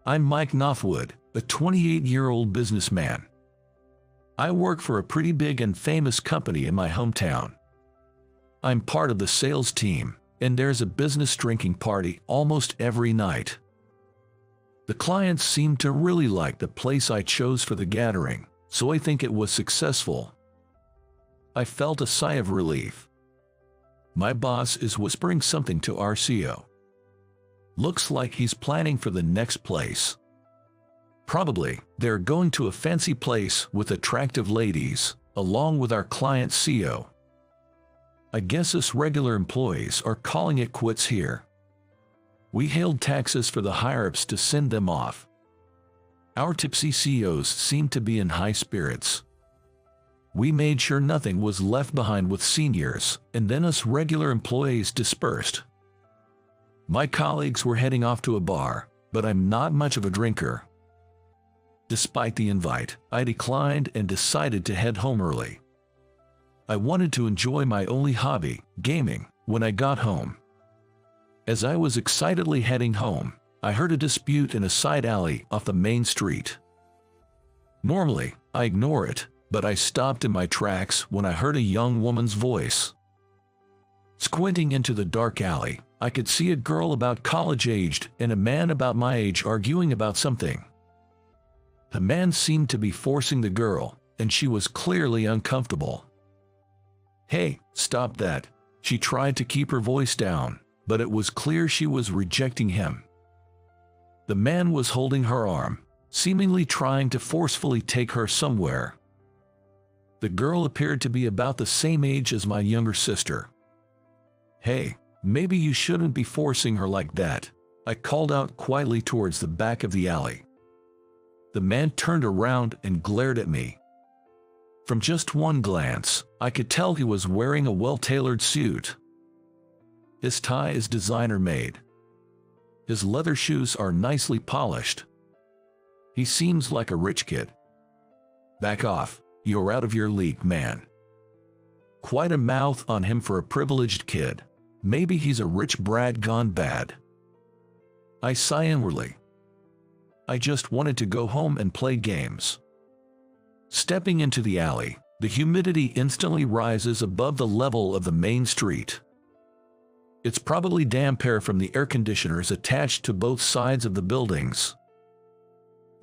I'm Mike Knopfwood, a 28-year-old businessman. I work for a pretty big and famous company in my hometown. I'm part of the sales team, and there's a business drinking party almost every night. The clients seem to really like the place I chose for the gathering, so I think it was successful. I felt a sigh of relief. My boss is whispering something to our CEO. Looks like he's planning for the next place. Probably, they're going to a fancy place with attractive ladies, along with our client CEO. I guess us regular employees are calling it quits here. We hailed taxis for the higher-ups to send them off. Our tipsy CEOs seemed to be in high spirits. We made sure nothing was left behind with seniors, and then us regular employees dispersed. My colleagues were heading off to a bar, but I'm not much of a drinker. Despite the invite, I declined and decided to head home early. I wanted to enjoy my only hobby, gaming, when I got home. As I was excitedly heading home, I heard a dispute in a side alley off the main street. Normally, I ignore it, but I stopped in my tracks when I heard a young woman's voice. Squinting into the dark alley, I could see a girl about college-aged and a man about my age arguing about something. The man seemed to be forcing the girl, and she was clearly uncomfortable. "Hey, stop that." She tried to keep her voice down, but it was clear she was rejecting him. The man was holding her arm, seemingly trying to forcefully take her somewhere. The girl appeared to be about the same age as my younger sister. "Hey, maybe you shouldn't be forcing her like that," I called out quietly towards the back of the alley. The man turned around and glared at me. From just one glance, I could tell he was wearing a well-tailored suit. His tie is designer-made. His leather shoes are nicely polished. He seems like a rich kid. "Back off, you're out of your league, man." Quite a mouth on him for a privileged kid. Maybe he's a rich brat gone bad. I sigh inwardly. I just wanted to go home and play games. Stepping into the alley, the humidity instantly rises above the level of the main street. It's probably damp air from the air conditioners attached to both sides of the buildings.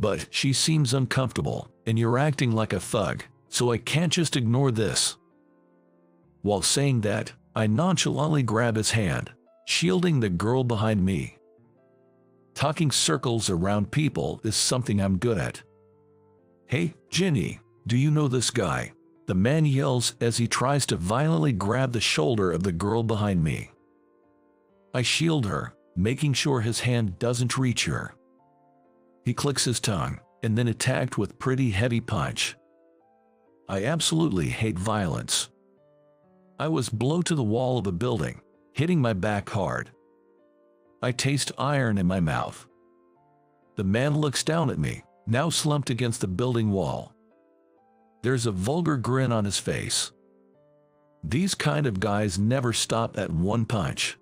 But she seems uncomfortable, and you're acting like a thug, so I can't just ignore this. While saying that, I nonchalantly grab his hand, shielding the girl behind me. Talking circles around people is something I'm good at. "Hey, Ginny, do you know this guy?" the man yells as he tries to violently grab the shoulder of the girl behind me. I shield her, making sure his hand doesn't reach her. He clicks his tongue, and then attacked with pretty heavy punch. I absolutely hate violence. I was blow to the wall of a building, hitting my back hard. I taste iron in my mouth. The man looks down at me, now slumped against the building wall. There's a vulgar grin on his face. These kind of guys never stop at one punch.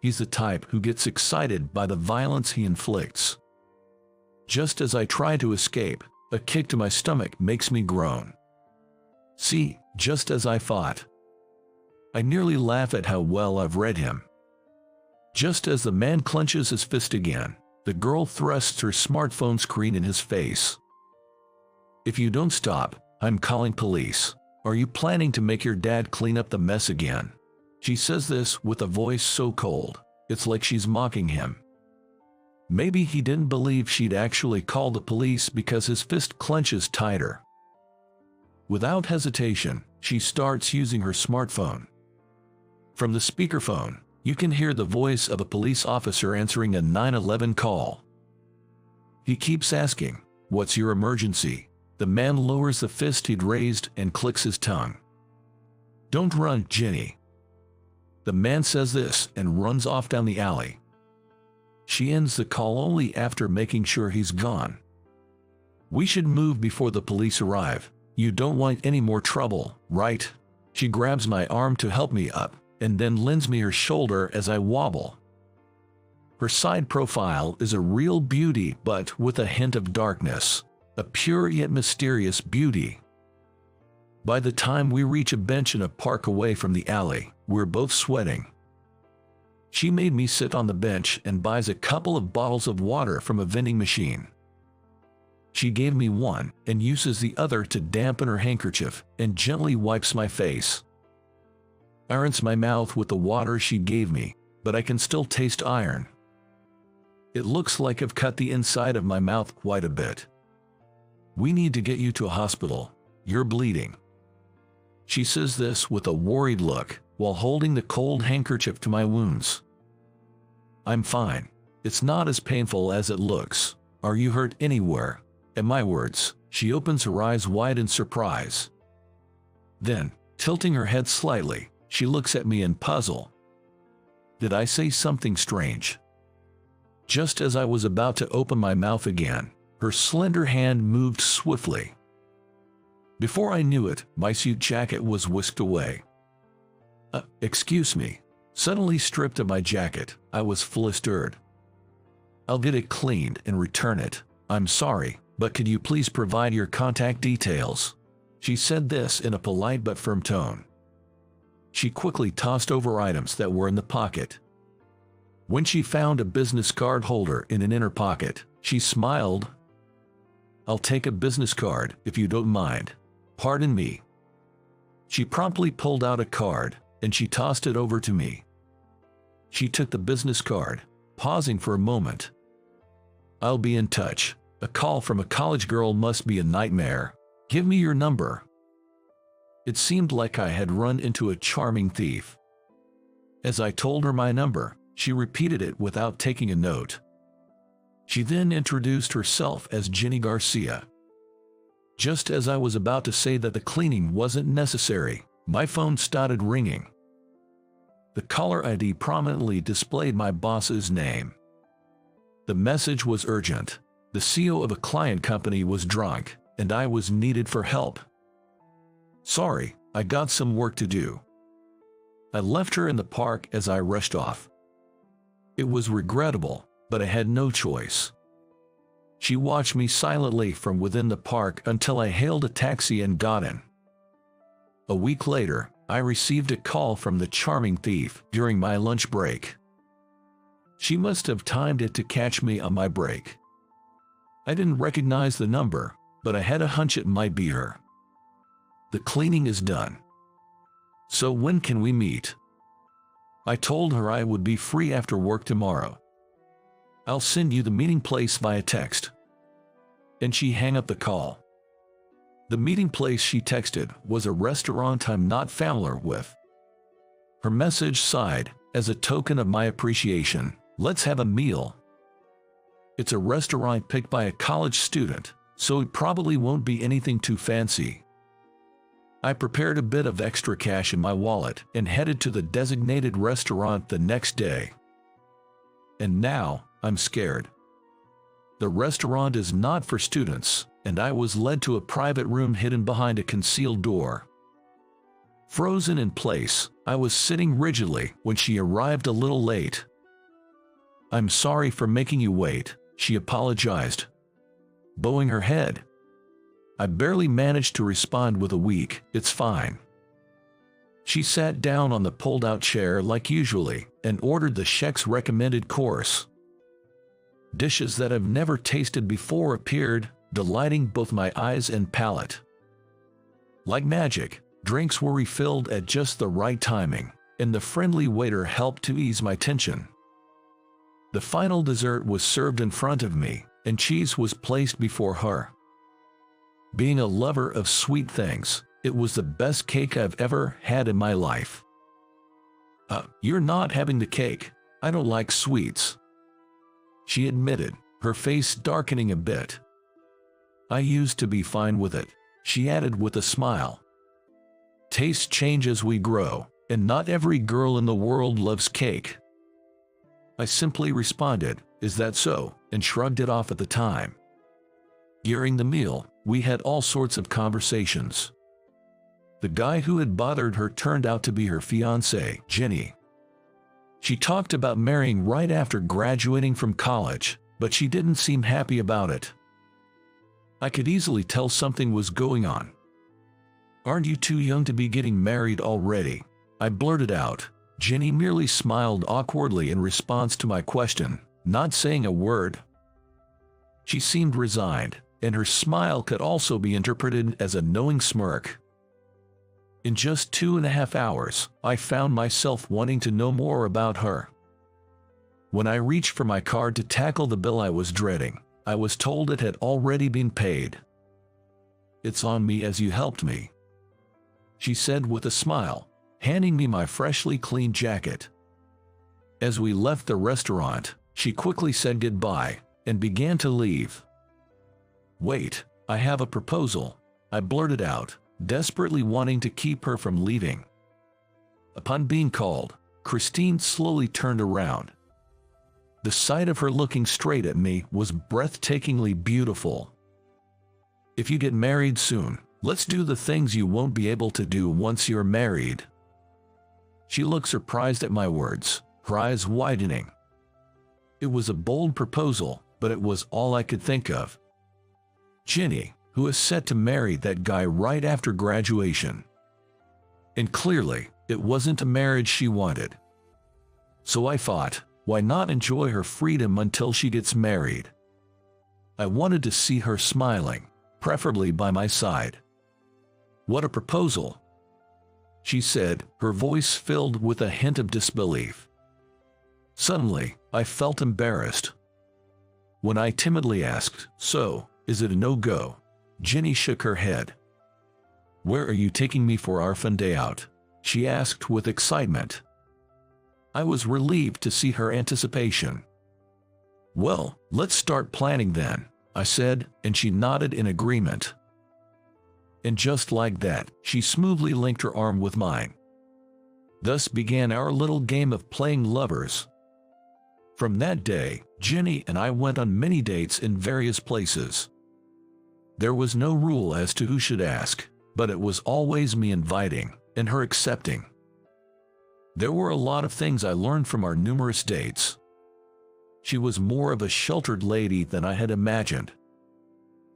He's the type who gets excited by the violence he inflicts. Just as I try to escape, a kick to my stomach makes me groan. See, just as I thought. I nearly laugh at how well I've read him. Just as the man clenches his fist again, the girl thrusts her smartphone screen in his face. "If you don't stop, I'm calling police. Are you planning to make your dad clean up the mess again?" She says this with a voice so cold, it's like she's mocking him. Maybe he didn't believe she'd actually call the police because his fist clenches tighter. Without hesitation, she starts using her smartphone. From the speakerphone, you can hear the voice of a police officer answering a 911 call. He keeps asking, "What's your emergency?" The man lowers the fist he'd raised and clicks his tongue. "Don't run, Ginny." The man says this and runs off down the alley. She ends the call only after making sure he's gone. "We should move before the police arrive. You don't want any more trouble, right?" She grabs my arm to help me up, and then lends me her shoulder as I wobble. Her side profile is a real beauty, but with a hint of darkness, a pure yet mysterious beauty. By the time we reach a bench in a park away from the alley, we're both sweating. She made me sit on the bench and buys a couple of bottles of water from a vending machine. She gave me one and uses the other to dampen her handkerchief and gently wipes my face. I rinse my mouth with the water she gave me, but I can still taste iron. It looks like I've cut the inside of my mouth quite a bit. We need to get you to a hospital. You're bleeding. She says this with a worried look while holding the cold handkerchief to my wounds. I'm fine. It's not as painful as it looks. Are you hurt anywhere? At my words, she opens her eyes wide in surprise. Then, tilting her head slightly, she looks at me in puzzle. Did I say something strange? Just as I was about to open my mouth again, her slender hand moved swiftly. Before I knew it, my suit jacket was whisked away. Excuse me. Suddenly stripped of my jacket, I was flustered. I'll get it cleaned and return it. I'm sorry, but could you please provide your contact details? She said this in a polite but firm tone. She quickly tossed over items that were in the pocket. When she found a business card holder in an inner pocket, she smiled. I'll take a business card if you don't mind. Pardon me. She promptly pulled out a card, and she tossed it over to me. She took the business card, pausing for a moment. I'll be in touch. A call from a college girl must be a nightmare. Give me your number. It seemed like I had run into a charming thief. As I told her my number, she repeated it without taking a note. She then introduced herself as Jenny Garcia. Just as I was about to say that the cleaning wasn't necessary, my phone started ringing. The caller ID prominently displayed my boss's name. The message was urgent. The CEO of a client company was drunk, and I was needed for help. Sorry, I got some work to do. I left her in the park as I rushed off. It was regrettable, but I had no choice. She watched me silently from within the park until I hailed a taxi and got in. A week later, I received a call from the charming thief during my lunch break. She must have timed it to catch me on my break. I didn't recognize the number, but I had a hunch it might be her. The cleaning is done. So when can we meet? I told her I would be free after work tomorrow. I'll send you the meeting place via text. And she hung up the call. The meeting place she texted was a restaurant I'm not familiar with. Her message sighed, as a token of my appreciation, let's have a meal. It's a restaurant picked by a college student, so it probably won't be anything too fancy. I prepared a bit of extra cash in my wallet and headed to the designated restaurant the next day. And now, I'm scared. The restaurant is not for students, and I was led to a private room hidden behind a concealed door. Frozen in place, I was sitting rigidly when she arrived a little late. I'm sorry for making you wait, she apologized, bowing her head. I barely managed to respond with a weak, it's fine. She sat down on the pulled-out chair like usually and ordered the chef's recommended course. Dishes that I've never tasted before appeared, delighting both my eyes and palate. Like magic, drinks were refilled at just the right timing, and the friendly waiter helped to ease my tension. The final dessert was served in front of me, and cheese was placed before her. Being a lover of sweet things, it was the best cake I've ever had in my life. You're not having the cake. I don't like sweets, she admitted, her face darkening a bit. I used to be fine with it, she added with a smile. Tastes change as we grow, and not every girl in the world loves cake. I simply responded, is that so, and shrugged it off at the time. During the meal, we had all sorts of conversations. The guy who had bothered her turned out to be her fiancé, Jenny. She talked about marrying right after graduating from college, but she didn't seem happy about it. I could easily tell something was going on. "Aren't you too young to be getting married already?" I blurted out. Jenny merely smiled awkwardly in response to my question, not saying a word. She seemed resigned, and her smile could also be interpreted as a knowing smirk. In just 2.5 hours, I found myself wanting to know more about her. When I reached for my card to tackle the bill I was dreading, I was told it had already been paid. "It's on me as you helped me," she said with a smile, handing me my freshly cleaned jacket. As we left the restaurant, she quickly said goodbye and began to leave. "Wait, I have a proposal," I blurted out, desperately wanting to keep her from leaving. Upon being called, Christine slowly turned around. The sight of her looking straight at me was breathtakingly beautiful. "If you get married soon, let's do the things you won't be able to do once you're married." She looked surprised at my words, her eyes widening. It was a bold proposal, but it was all I could think of. Jenny, who is set to marry that guy right after graduation. And clearly, it wasn't a marriage she wanted. So I thought, why not enjoy her freedom until she gets married? I wanted to see her smiling, preferably by my side. "What a proposal," she said, her voice filled with a hint of disbelief. Suddenly, I felt embarrassed. When I timidly asked, "So, is it a no-go?" Jenny shook her head. "Where are you taking me for our fun day out?" she asked with excitement. I was relieved to see her anticipation. "Well, let's start planning then," I said, and she nodded in agreement. And just like that, she smoothly linked her arm with mine. Thus began our little game of playing lovers. From that day, Jenny and I went on many dates in various places. There was no rule as to who should ask, but it was always me inviting, and her accepting. There were a lot of things I learned from our numerous dates. She was more of a sheltered lady than I had imagined.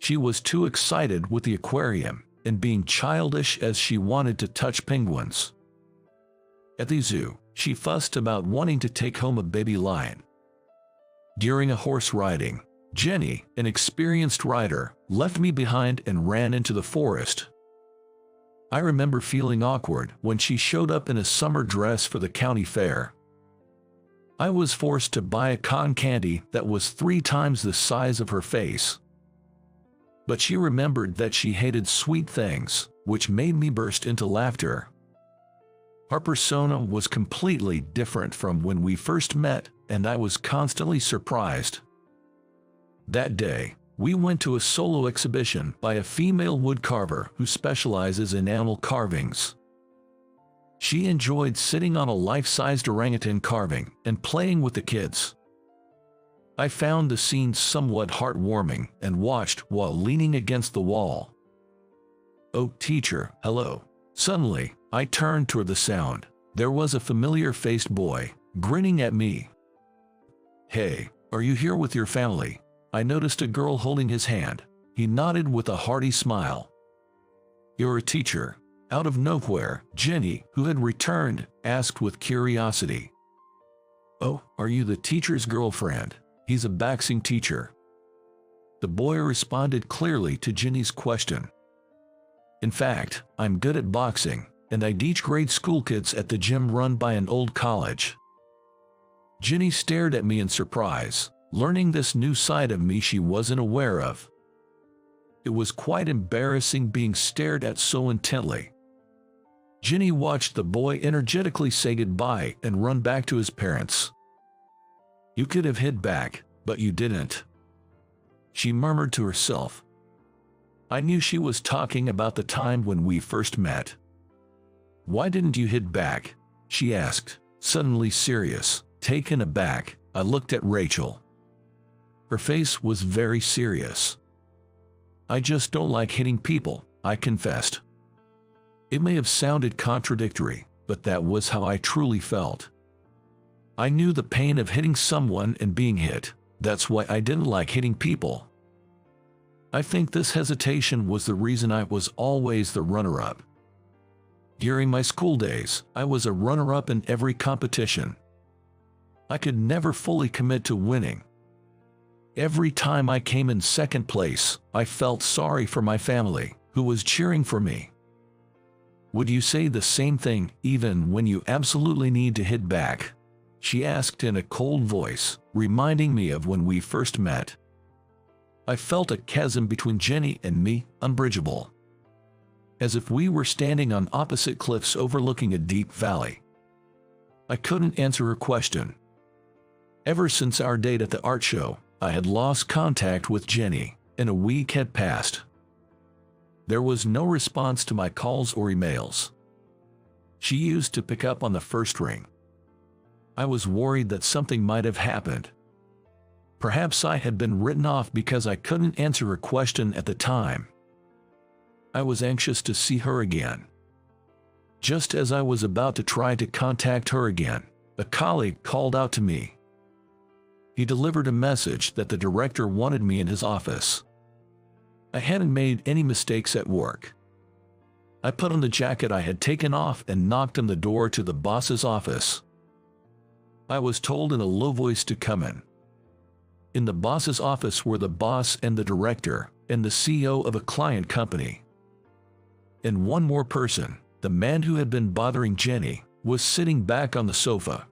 She was too excited with the aquarium, and being childish as she wanted to touch penguins. At the zoo, she fussed about wanting to take home a baby lion. During a horse riding, Jenny, an experienced rider, left me behind and ran into the forest. I remember feeling awkward when she showed up in a summer dress for the county fair. I was forced to buy a cotton candy that was 3 times the size of her face. But she remembered that she hated sweet things, which made me burst into laughter. Her persona was completely different from when we first met, and I was constantly surprised. That day, we went to a solo exhibition by a female woodcarver who specializes in animal carvings. She enjoyed sitting on a life-sized orangutan carving and playing with the kids. I found the scene somewhat heartwarming and watched while leaning against the wall. "Oh, teacher, hello." Suddenly, I turned toward the sound. There was a familiar-faced boy, grinning at me. "Hey, are you here with your family?" I noticed a girl holding his hand. He nodded with a hearty smile. "You're a teacher?" Out of nowhere, Jenny, who had returned, asked with curiosity. "Oh, are you the teacher's girlfriend? He's a boxing teacher." The boy responded clearly to Jenny's question. "In fact, I'm good at boxing, and I teach grade school kids at the gym run by an old college." Jenny stared at me in surprise, learning this new side of me she wasn't aware of. It was quite embarrassing being stared at so intently. Jenny watched the boy energetically say goodbye and run back to his parents. "You could have hit back, but you didn't," she murmured to herself. I knew she was talking about the time when we first met. "Why didn't you hit back?" she asked, suddenly serious. Taken aback, I looked at Rachel. Her face was very serious. "I just don't like hitting people," I confessed. It may have sounded contradictory, but that was how I truly felt. I knew the pain of hitting someone and being hit. That's why I didn't like hitting people. I think this hesitation was the reason I was always the runner-up. During my school days, I was a runner-up in every competition. I could never fully commit to winning. Every time I came in second place, I felt sorry for my family, who was cheering for me. Would you say the same thing even when you absolutely need to hit back? She asked in a cold voice, reminding me of when we first met. I felt a chasm between Jenny and me, unbridgeable. As if we were standing on opposite cliffs overlooking a deep valley. I couldn't answer her question. Ever since our date at the art show, I had lost contact with Jenny, and a week had passed. There was no response to my calls or emails. She used to pick up on the first ring. I was worried that something might have happened. Perhaps I had been written off because I couldn't answer her question at the time. I was anxious to see her again. Just as I was about to try to contact her again, a colleague called out to me. He delivered a message that the director wanted me in his office. I hadn't made any mistakes at work. I put on the jacket I had taken off and knocked on the door to the boss's office. I was told in a low voice to come in. In the boss's office were the boss and the director, and the CEO of a client company. And one more person, the man who had been bothering Jenny, was sitting back on the sofa.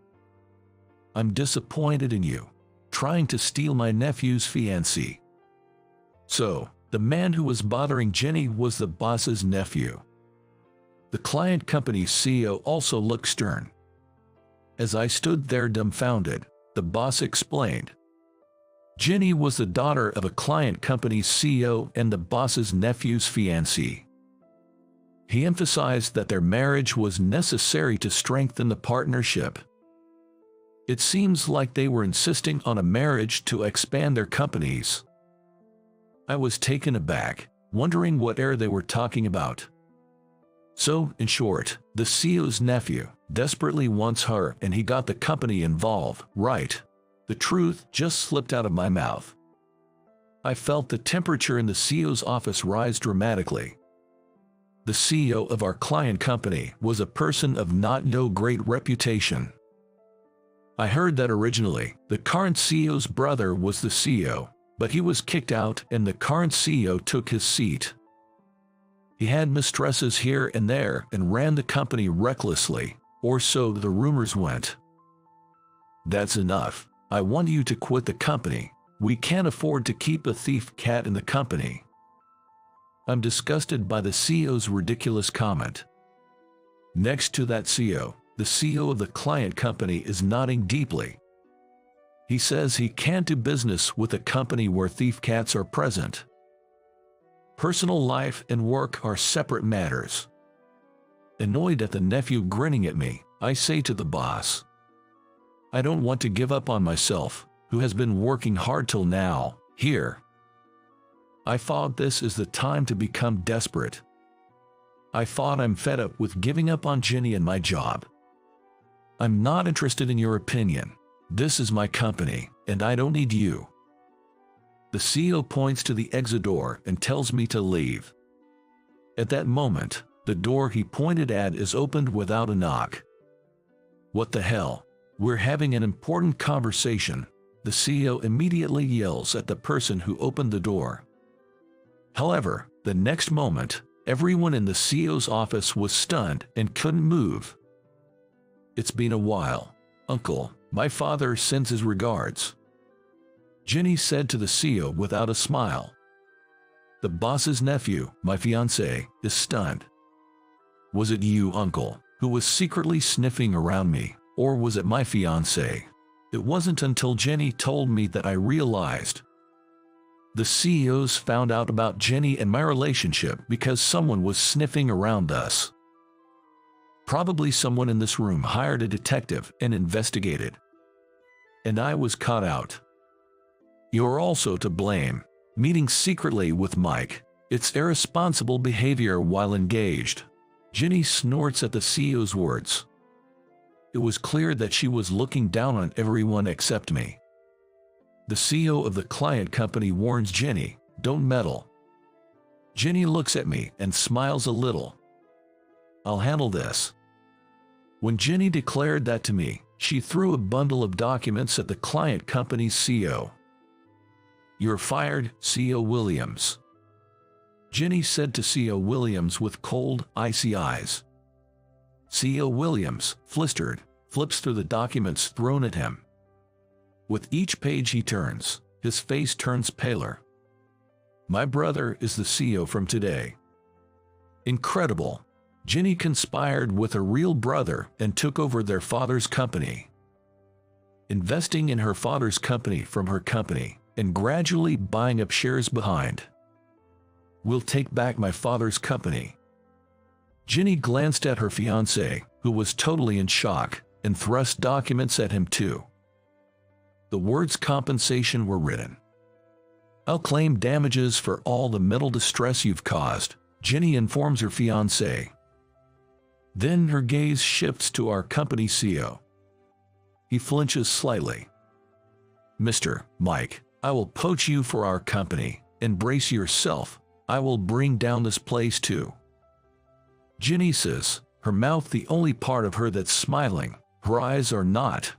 "I'm disappointed in you. Trying to steal my nephew's fiancée." So, the man who was bothering Jenny was the boss's nephew. The client company's CEO also looked stern. As I stood there dumbfounded, the boss explained. Jenny was the daughter of a client company's CEO and the boss's nephew's fiancée. He emphasized that their marriage was necessary to strengthen the partnership. It seems like they were insisting on a marriage to expand their companies. I was taken aback, wondering what they were talking about. So, in short, the CEO's nephew desperately wants her and he got the company involved, right? The truth just slipped out of my mouth. I felt the temperature in the CEO's office rise dramatically. The CEO of our client company was a person of not no great reputation. I heard that originally, the current CEO's brother was the CEO, but he was kicked out and the current CEO took his seat. He had mistresses here and there and ran the company recklessly, or so the rumors went. That's enough. I want you to quit the company. We can't afford to keep a thief cat in the company. I'm disgusted by the CEO's ridiculous comment. Next to that CEO, the CEO of the client company is nodding deeply. He says he can't do business with a company where thief cats are present. Personal life and work are separate matters. Annoyed at the nephew grinning at me, I say to the boss, I don't want to give up on myself, who has been working hard till now, here. I thought this is the time to become desperate. I thought I'm fed up with giving up on Jenny and my job. I'm not interested in your opinion. This is my company, and I don't need you. The CEO points to the exit door and tells me to leave. At that moment, the door he pointed at is opened without a knock. What the hell? We're having an important conversation. The CEO immediately yells at the person who opened the door. However, the next moment, everyone in the CEO's office was stunned and couldn't move. It's been a while, Uncle. My father sends his regards. Jenny said to the CEO without a smile. The boss's nephew, my fiancé, is stunned. Was it you, Uncle, who was secretly sniffing around me, or was it my fiancé? It wasn't until Jenny told me that I realized. The CEOs found out about Jenny and my relationship because someone was sniffing around us. Probably someone in this room hired a detective and investigated. And I was caught out. You're also to blame. Meeting secretly with Mike. It's irresponsible behavior while engaged. Jenny snorts at the CEO's words. it was clear that she was looking down on everyone except me. The CEO of the client company warns Jenny, "Don't meddle." Jenny looks at me and smiles a little. "I'll handle this." When Jenny declared that to me, she threw a bundle of documents at the client company's CEO. "You're fired, CEO Williams," Jenny said to CEO Williams with cold, icy eyes. CEO Williams, flustered, flips through the documents thrown at him. With each page he turns, his face turns paler. "My brother is the CEO from today." Incredible. Jenny conspired with a real brother and took over their father's company, investing in her father's company from her company, and gradually buying up shares behind. "We'll take back my father's company." Jenny glanced at her fiancé, who was totally in shock, and thrust documents at him too. The words compensation were written. "I'll claim damages for all the mental distress you've caused," Jenny informs her fiancé. Then her gaze shifts to our company CEO. He flinches slightly. "Mr. Mike, I will poach you for our company, and brace yourself, I will bring down this place too." Jenny says, her mouth the only part of her that's smiling, her eyes are not.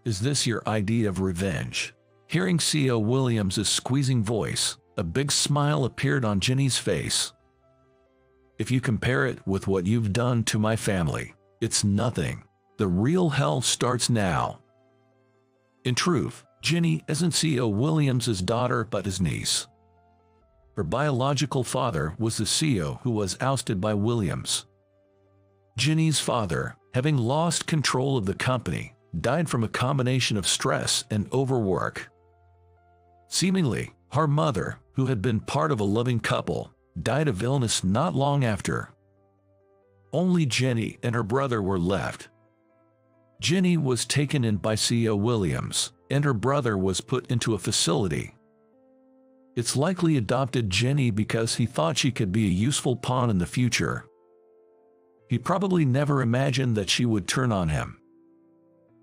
"Is this your idea of revenge?" Hearing CEO Williams' squeezing voice, a big smile appeared on Jenny's face. "If you compare it with what you've done to my family, it's nothing. The real hell starts now." In truth, Jenny isn't CEO Williams' daughter but his niece. Her biological father was the CEO who was ousted by Williams. Jenny's father, having lost control of the company, died from a combination of stress and overwork. Seemingly, her mother, who had been part of a loving couple, died of illness not long after. Only Jenny and her brother were left. Jenny was taken in by CEO Williams, and her brother was put into a facility. It's likely adopted Jenny because he thought she could be a useful pawn in the future. He probably never imagined that she would turn on him.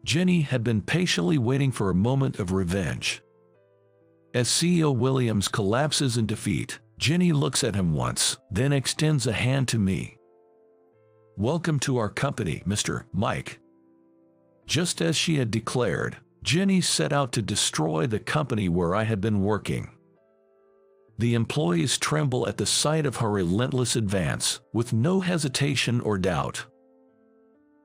Jenny had been patiently waiting for a moment of revenge. As CEO Williams collapses in defeat, Jenny looks at him once, then extends a hand to me. "Welcome to our company, Mr. Mike." Just as she had declared, Jenny set out to destroy the company where I had been working. The employees tremble at the sight of her relentless advance, with no hesitation or doubt.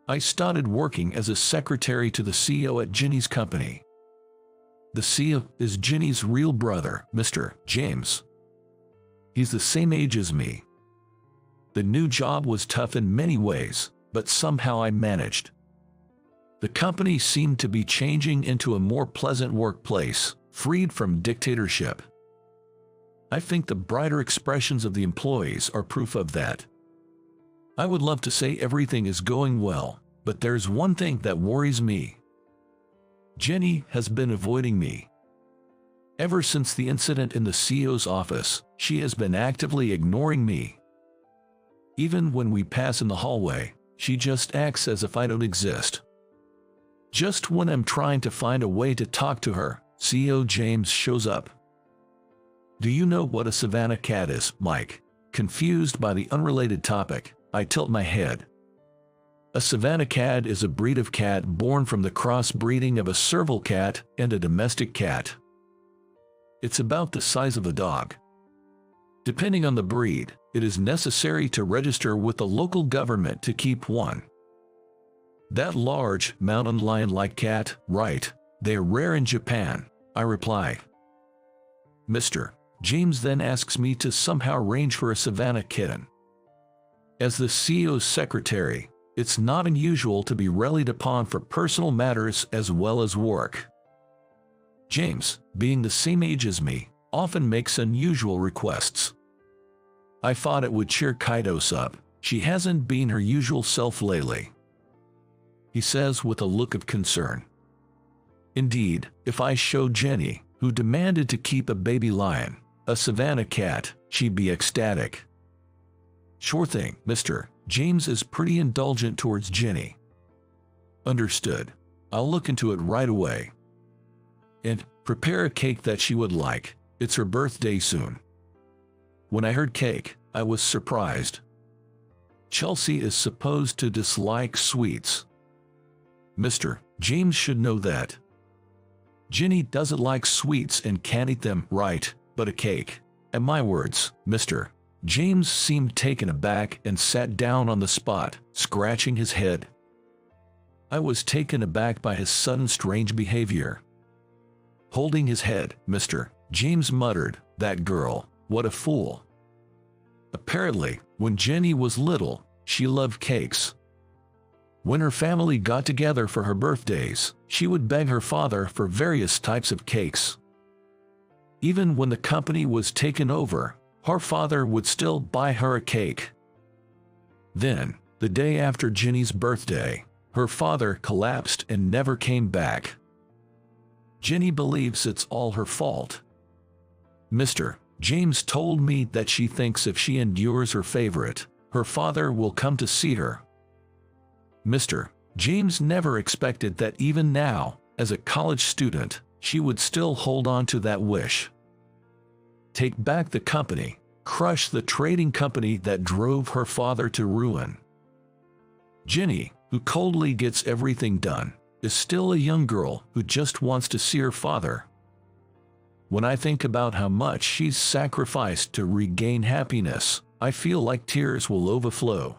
I started working as a secretary to the CEO at Jenny's company. The CEO is Jenny's real brother, Mr. James. He's the same age as me. The new job was tough in many ways, but somehow I managed. The company seemed to be changing into a more pleasant workplace, freed from dictatorship. I think the brighter expressions of the employees are proof of that. I would love to say everything is going well, but there's one thing that worries me. Jenny has been avoiding me. Ever since the incident in the CEO's office, she has been actively ignoring me. Even when we pass in the hallway, she just acts as if I don't exist. Just when I'm trying to find a way to talk to her, CEO James shows up. "Do you know what a Savannah cat is, Mike?" Confused by the unrelated topic, I tilt my head. A Savannah cat is a breed of cat born from the crossbreeding of a serval cat and a domestic cat. It's about the size of a dog. Depending on the breed, it is necessary to register with the local government to keep one. "That large, mountain lion-like cat, right? They are rare in Japan," I reply. Mr. James then asks me to somehow arrange for a Savannah kitten. As the CEO's secretary, it's not unusual to be relied upon for personal matters as well as work. James, being the same age as me, often makes unusual requests. I thought it would cheer Kaidos up. She hasn't been her usual self lately, he says with a look of concern. Indeed, if I showed Jenny, who demanded to keep a baby lion, a Savannah cat, she'd be ecstatic. "Sure thing, Mr. James is pretty indulgent towards Jenny. Understood. I'll look into it right away. And prepare a cake that she would like. It's her birthday soon. When I heard cake, I was surprised. Chelsea is supposed to dislike sweets. Mr. James should know that. Ginny doesn't like sweets and can't eat them, right, but a cake. At my words, Mr. James seemed taken aback and sat down on the spot, scratching his head. I was taken aback by his sudden strange behavior. Holding his head, Mr. James muttered, "That girl, what a fool." Apparently, when Jenny was little, she loved cakes. When her family got together for her birthdays, she would beg her father for various types of cakes. Even when the company was taken over, her father would still buy her a cake. Then, the day after Jenny's birthday, her father collapsed and never came back. Jenny believes it's all her fault. Mr. James told me that she thinks if she endures her favorite, her father will come to see her. Mr. James never expected that even now, as a college student, she would still hold on to that wish. Take back the company, crush the trading company that drove her father to ruin. Jenny, who coldly gets everything done, is still a young girl who just wants to see her father. When I think about how much she's sacrificed to regain happiness, I feel like tears will overflow.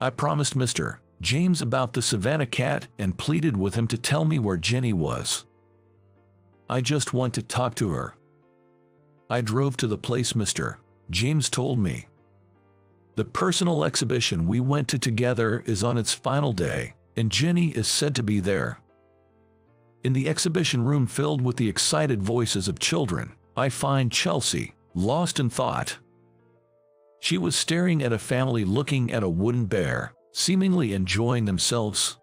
I promised Mr. James about the Savannah cat and pleaded with him to tell me where Jenny was. I just want to talk to her. I drove to the place Mr. James told me. The personal exhibition we went to together is on its final day, and Jenny is said to be there. In the exhibition room filled with the excited voices of children, I find Chelsea, lost in thought. She was staring at a family looking at a wooden bear, seemingly enjoying themselves.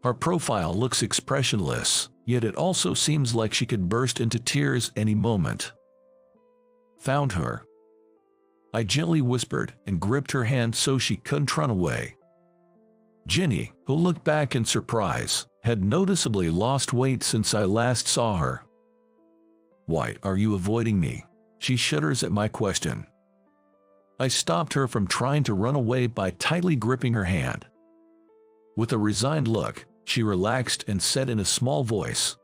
Her profile looks expressionless, yet it also seems like she could burst into tears any moment. Found her. I gently whispered and gripped her hand so she couldn't run away. Jenny, who looked back in surprise, had noticeably lost weight since I last saw her. "Why are you avoiding me?" She shudders at my question. I stopped her from trying to run away by tightly gripping her hand. With a resigned look, she relaxed and said in a small voice,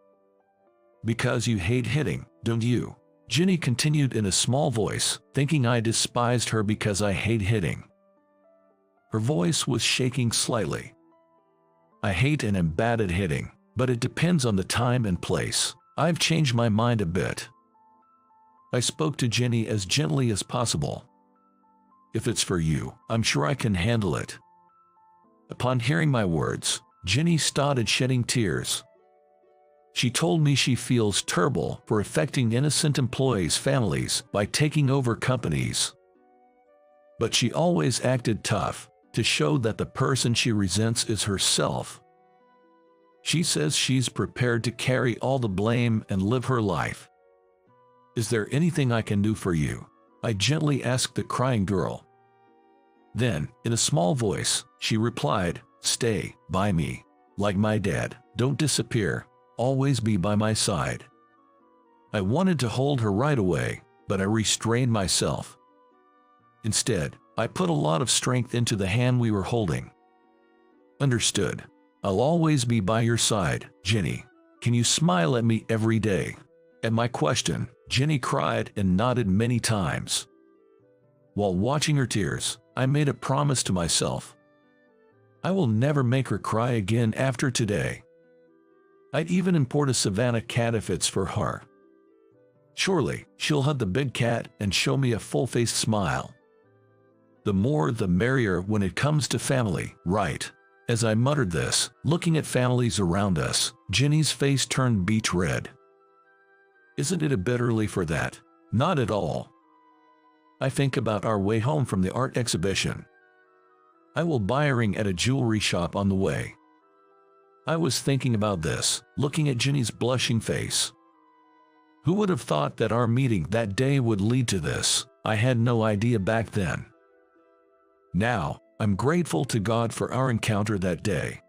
"Because you hate hitting, don't you?" Jenny continued in a small voice, thinking I despised her because I hate hitting. Her voice was shaking slightly. "I hate and am bad at hitting, but it depends on the time and place. I've changed my mind a bit." I spoke to Jenny as gently as possible. "If it's for you, I'm sure I can handle it." Upon hearing my words, Jenny started shedding tears. She told me she feels terrible for affecting innocent employees' families by taking over companies. But she always acted tough, to show that the person she resents is herself. She says she's prepared to carry all the blame and live her life. "Is there anything I can do for you?" I gently asked the crying girl. Then, in a small voice, she replied, "Stay by me. Like my dad, don't disappear. Always be by my side." I wanted to hold her right away, but I restrained myself. Instead, I put a lot of strength into the hand we were holding. "Understood. I'll always be by your side, Jenny. Can you smile at me every day?" At my question, Jenny cried and nodded many times. While watching her tears, I made a promise to myself. I will never make her cry again after today. I'd even import a Savannah cat if it's for her. Surely, she'll hug the big cat and show me a full-faced smile. The more the merrier when it comes to family, right? As I muttered this, looking at families around us, Jenny's face turned beet red. Isn't it a bit early for that? Not at all. I think about our way home from the art exhibition. I will buy a ring at a jewelry shop on the way. I was thinking about this, looking at Jenny's blushing face. Who would have thought that our meeting that day would lead to this? I had no idea back then. Now, I'm grateful to God for our encounter that day.